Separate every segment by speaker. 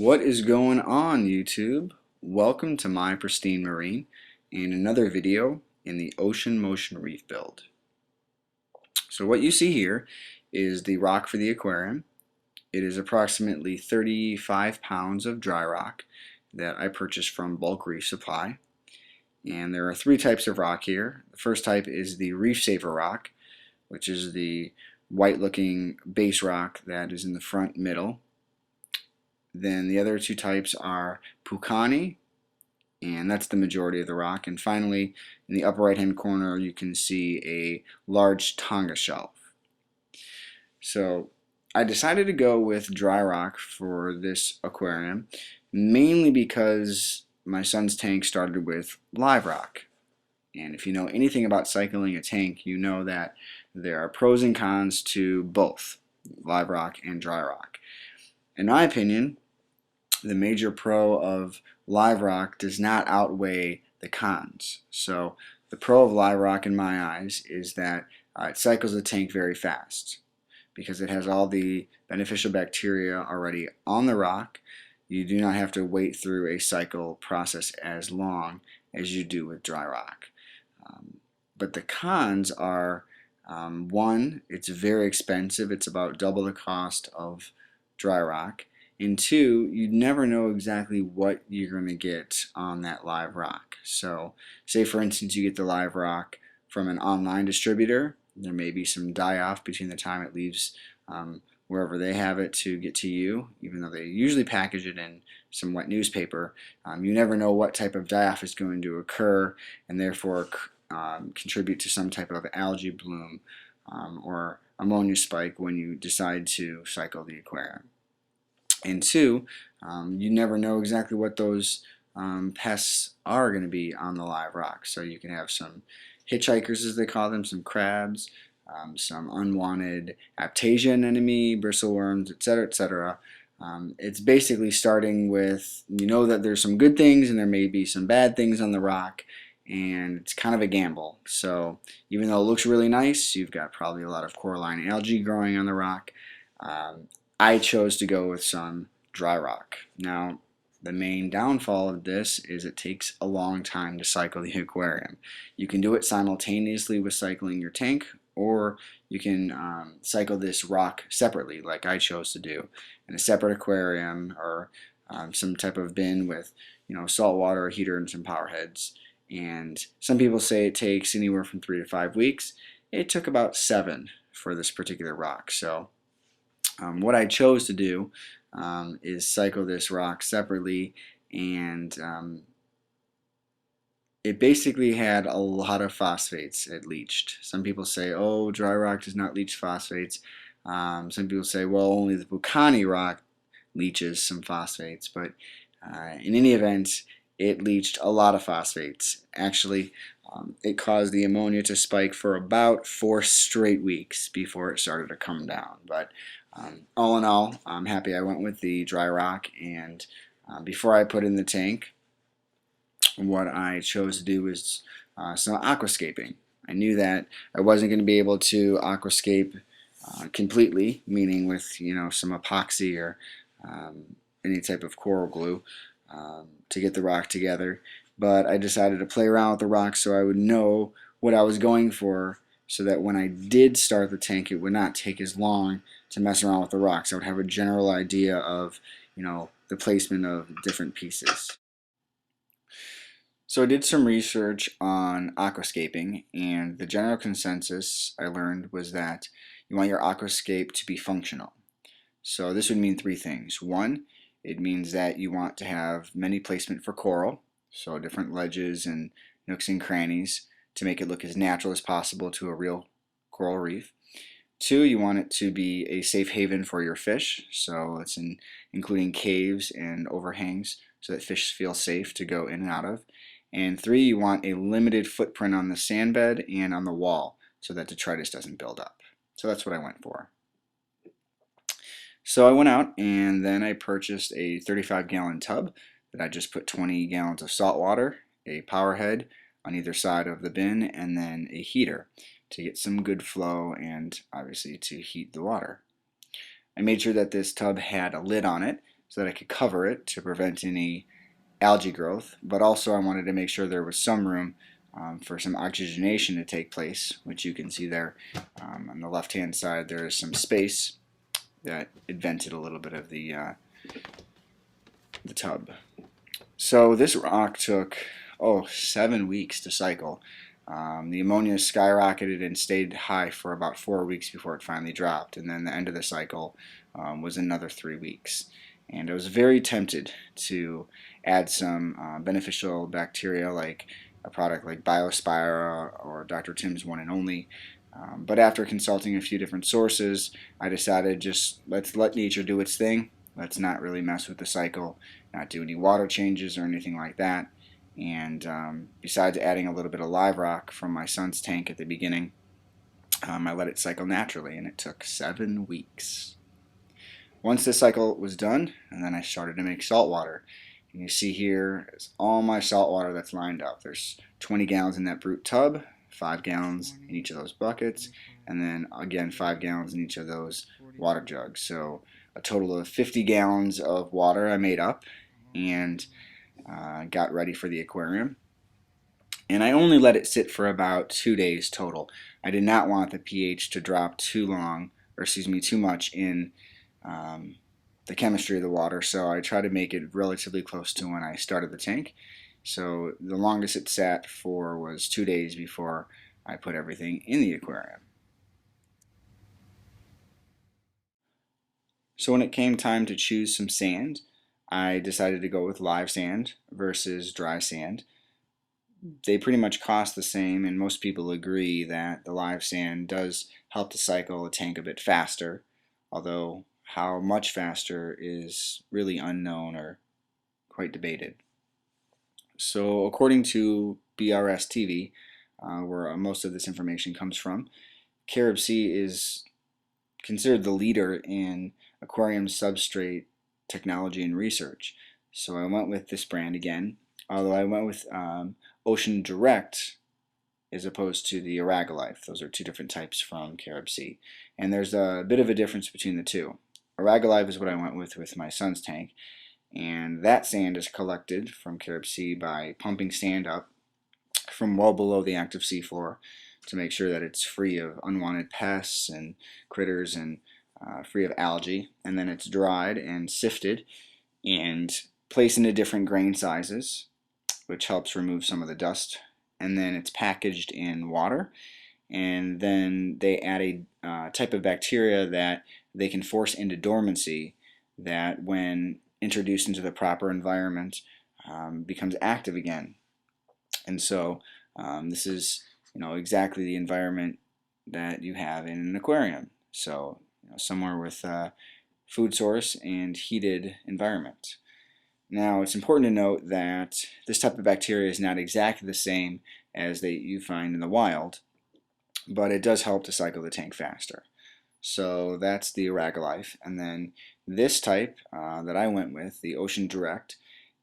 Speaker 1: What is going on, YouTube? Welcome to My Pristine Marine and another video in the Ocean Motion Reef build. So what you see here is the rock for the aquarium. It is approximately 35 pounds of dry rock that I purchased from Bulk Reef Supply. And there are three types of rock here. The first type is the Reef Saver rock, which is the white looking base rock that is in the front middle. Then the other two types are Pucani, and that's the majority of the rock. And finally, in the upper right hand corner, you can see a large Tonga shelf. So I decided to go with dry rock for this aquarium, mainly because my son's tank started with live rock. And if you know anything about cycling a tank, you know that there are pros and cons to both live rock and dry rock. In my opinion, the major pro of live rock does not outweigh the cons. So the pro of live rock in my eyes is that it cycles the tank very fast because it has all the beneficial bacteria already on the rock. You do not have to wait through a cycle process as long as you do with dry rock. But the cons are, one, it's very expensive. It's about double the cost of dry rock. And two, you never know exactly what you're going to get on that live rock. So say for instance you get the live rock from an online distributor. There may be some die-off between the time it leaves wherever they have it to get to you, even though they usually package it in some wet newspaper. You never know what type of die-off is going to occur and therefore contribute to some type of algae bloom or ammonia spike when you decide to cycle the aquarium. And two, you never know exactly what those pests are going to be on the live rock. So you can have some hitchhikers, as they call them, some crabs, some unwanted aptasia anemone, bristleworms, etc., etc. It's basically starting with, you know that there's some good things and there may be some bad things on the rock, and it's kind of a gamble. So even though it looks really nice, you've got probably a lot of coralline algae growing on the rock. I chose to go with some dry rock. Now, the main downfall of this is it takes a long time to cycle the aquarium. You can do it simultaneously with cycling your tank, or you can cycle this rock separately, like I chose to do, in a separate aquarium or some type of bin with, saltwater, a heater, and some power heads. And some people say it takes anywhere from 3 to 5 weeks. It took about 7 for this particular rock. So what I chose to do is cycle this rock separately, and it basically had a lot of phosphates it leached. Some people say, oh, dry rock does not leach phosphates. Some people say, well, only the Pucani rock leaches some phosphates, but in any event, it leached a lot of phosphates. Actually, it caused the ammonia to spike for about 4 straight weeks before it started to come down. But all in all, I'm happy I went with the dry rock. And before I put in the tank, what I chose to do was some aquascaping. I knew that I wasn't going to be able to aquascape completely, meaning with some epoxy or any type of coral glue to get the rock together. But I decided to play around with the rock so I would know what I was going for, so that when I did start the tank, it would not take as long to mess around with the rocks. I would have a general idea of, the placement of different pieces. So I did some research on aquascaping, and the general consensus I learned was that you want your aquascape to be functional. So this would mean 3 things. 1, it means that you want to have many placement for coral, so different ledges and nooks and crannies to make it look as natural as possible to a real coral reef. 2, you want it to be a safe haven for your fish, so it's including caves and overhangs so that fish feel safe to go in and out of. And 3, you want a limited footprint on the sand bed and on the wall so that detritus doesn't build up. So that's what I went for. So I went out and then I purchased a 35-gallon tub that I just put 20 gallons of salt water, a power head on either side of the bin, and then a heater to get some good flow and obviously to heat the water. I made sure that this tub had a lid on it so that I could cover it to prevent any algae growth, but also I wanted to make sure there was some room for some oxygenation to take place, which you can see there on the left hand side. There is some space that it vented a little bit of the tub. So this rock took 7 weeks to cycle. The ammonia skyrocketed and stayed high for about 4 weeks before it finally dropped, and then the end of the cycle was another 3 weeks. And I was very tempted to add some beneficial bacteria, like a product like Biospira or Dr. Tim's One and Only. But after consulting a few different sources, I decided just let's let nature do its thing. Let's not really mess with the cycle, not do any water changes or anything like that. And besides adding a little bit of live rock from my son's tank at the beginning, I let it cycle naturally, and it took 7 weeks. Once the cycle was done, and then I started to make salt water. And you see here is all my salt water that's lined up. There's 20 gallons in that brute tub, 5 gallons in each of those buckets, and then again 5 gallons in each of those water jugs. So a total of 50 gallons of water I made up and got ready for the aquarium. And I only let it sit for about 2 days total. I did not want the pH to drop too much in the chemistry of the water, so I try to make it relatively close to when I started the tank. So the longest it sat for was 2 days before I put everything in the aquarium. So when it came time to choose some sand, I decided to go with live sand versus dry sand. They pretty much cost the same, and most people agree that the live sand does help to cycle a tank a bit faster, although how much faster is really unknown or quite debated. So according to BRS TV, where most of this information comes from, Carib Sea is considered the leader in aquarium substrate technology and research. So I went with this brand again, although I went with Ocean Direct as opposed to the Aragalife. Those are two different types from Carib Sea. And there's a bit of a difference between the two. Aragalife is what I went with my son's tank, and that sand is collected from Carib Sea by pumping sand up from well below the active seafloor to make sure that it's free of unwanted pests and critters and free of algae, and then it's dried and sifted and placed into different grain sizes, which helps remove some of the dust, and then it's packaged in water, and then they add a type of bacteria that they can force into dormancy that when introduced into the proper environment becomes active again. And so this is exactly the environment that you have in an aquarium. So somewhere with food source and heated environment. Now it's important to note that this type of bacteria is not exactly the same as you find in the wild, but it does help to cycle the tank faster. So that's the Aragalife. And then this type that I went with, the Ocean Direct,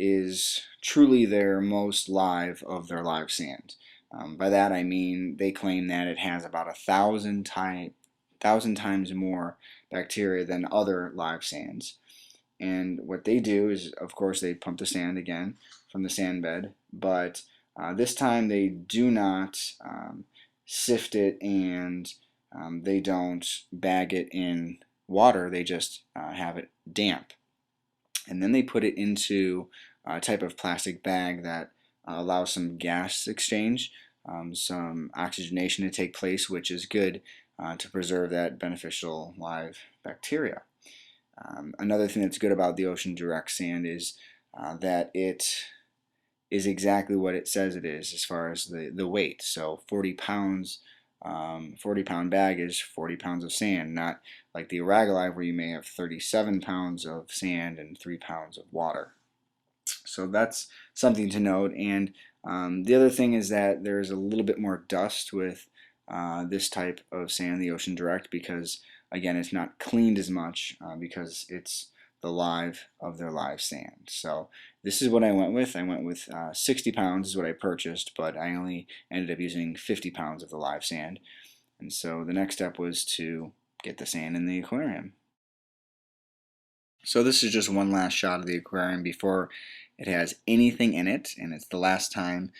Speaker 1: is truly their most live of their live sand. By that I mean they claim that it has about 1,000 times more bacteria than other live sands. And what they do is, of course, they pump the sand again from the sand bed, but this time they do not sift it, and they don't bag it in water. They just have it damp. And then they put it into a type of plastic bag that allows some gas exchange, some oxygenation to take place, which is good to preserve that beneficial live bacteria. Another thing that's good about the Ocean Direct sand is that it is exactly what it says it is as far as the weight. So 40 pounds, 40-pound bag is 40 pounds of sand, not like the Aragalife where you may have 37 pounds of sand and 3 pounds of water. So that's something to note. And the other thing is that there's a little bit more dust with this type of sand, the Ocean Direct, because again it's not cleaned as much because it's the live of their live sand. So this is what I went with. I went with 60 pounds is what I purchased, but I only ended up using 50 pounds of the live sand. And so the next step was to get the sand in the aquarium. So this is just one last shot of the aquarium before it has anything in it, and it's the last time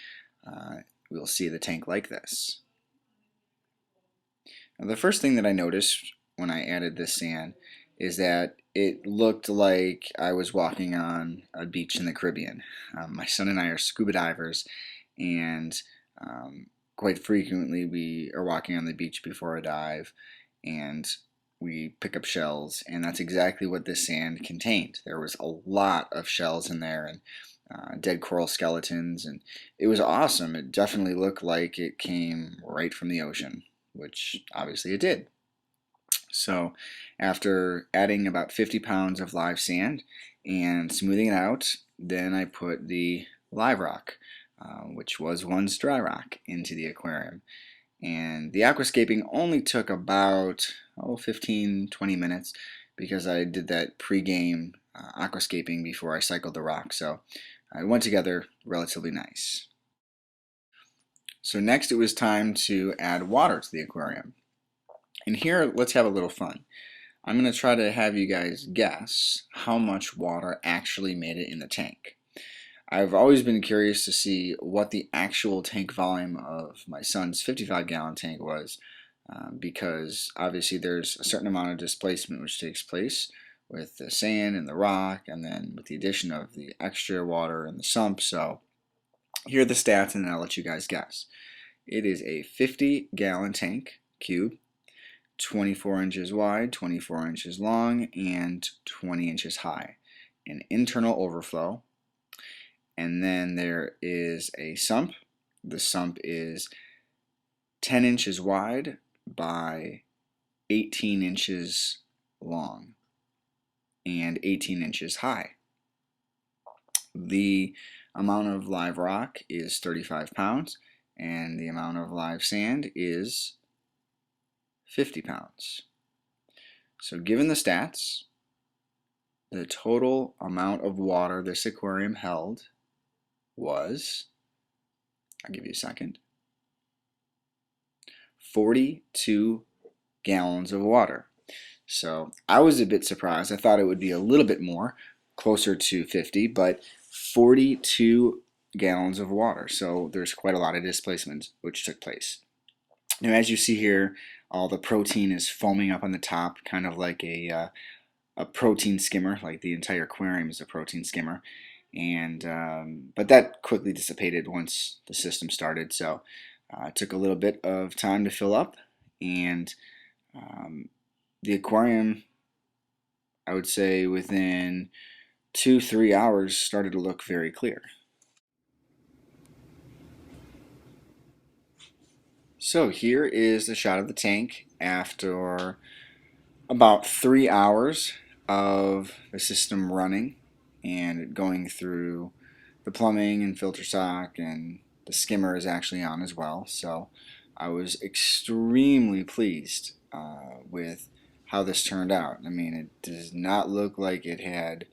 Speaker 1: we'll see the tank like this. Now, the first thing that I noticed when I added this sand is that it looked like I was walking on a beach in the Caribbean. My son and I are scuba divers, and quite frequently we are walking on the beach before a dive, and we pick up shells, and that's exactly what this sand contained. There was a lot of shells in there, and dead coral skeletons, and it was awesome. It definitely looked like it came right from the ocean, which obviously it did. So after adding about 50 pounds of live sand and smoothing it out, then I put the live rock, which was once dry rock, into the aquarium. And the aquascaping only took about 15-20 minutes because I did that pre-game aquascaping before I cycled the rock, so it went together relatively nice. So next it was time to add water to the aquarium. And here, let's have a little fun. I'm going to try to have you guys guess how much water actually made it in the tank. I've always been curious to see what the actual tank volume of my son's 55-gallon tank was, because obviously there's a certain amount of displacement which takes place with the sand and the rock, and then with the addition of the extra water in the sump. So here are the stats, and then I'll let you guys guess. It is a 50-gallon tank cube, 24 inches wide, 24 inches long, and 20 inches high. An internal overflow. And then there is a sump. The sump is 10 inches wide by 18 inches long and 18 inches high. The amount of live rock is 35 pounds, and the amount of live sand is 50 pounds. So given the stats, the total amount of water this aquarium held was, I'll give you a second, 42 gallons of water. So I was a bit surprised. I thought it would be a little bit more, closer to 50, but 42 gallons of water. So there's quite a lot of displacement which took place. Now, as you see here, all the protein is foaming up on the top, kind of like a protein skimmer, like the entire aquarium is a protein skimmer. And but that quickly dissipated once the system started. So it took a little bit of time to fill up, and the aquarium, I would say within 2-3 hours, started to look very clear. So here is the shot of the tank after about 3 hours of the system running and going through the plumbing and filter sock, and the skimmer is actually on as well. So I was extremely pleased with how this turned out. I mean, it does not look like it had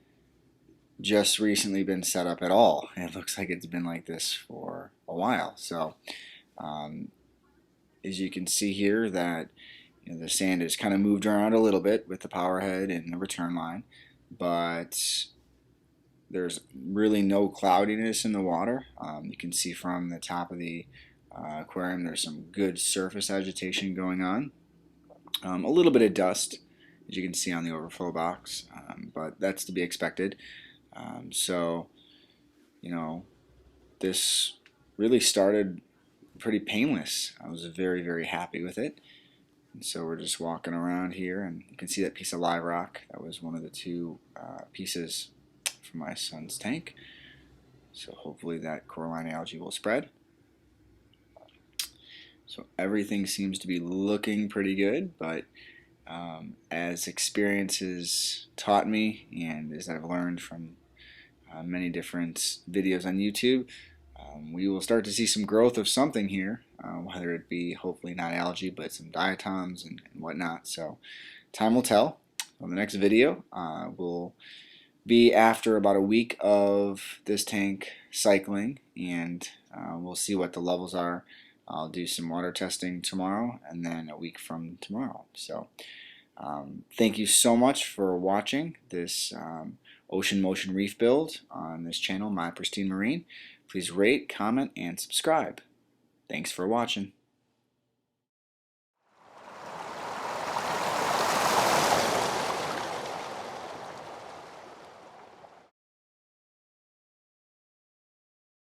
Speaker 1: just recently been set up at all. It looks like it's been like this for a while. So as you can see here, that the sand has kind of moved around a little bit with the power head and the return line, but there's really no cloudiness in the water. You can see from the top of the aquarium there's some good surface agitation going on. A little bit of dust, as you can see on the overflow box, but that's to be expected. So, this really started pretty painless. I was very, very happy with it. And so we're just walking around here, and you can see that piece of live rock. That was one of the two pieces from my son's tank. So hopefully that coralline algae will spread. So everything seems to be looking pretty good, but as experience has taught me, and as I've learned from many different videos on YouTube, we will start to see some growth of something here, whether it be hopefully not algae, but some diatoms and whatnot. So time will tell. On the next video will be after about a week of this tank cycling, and we'll see what the levels are. I'll do some water testing tomorrow, and then a week from tomorrow. So Thank you so much for watching this ocean motion reef build on this channel, My Pristine Marine. Please rate, comment, and subscribe. Thanks for watching.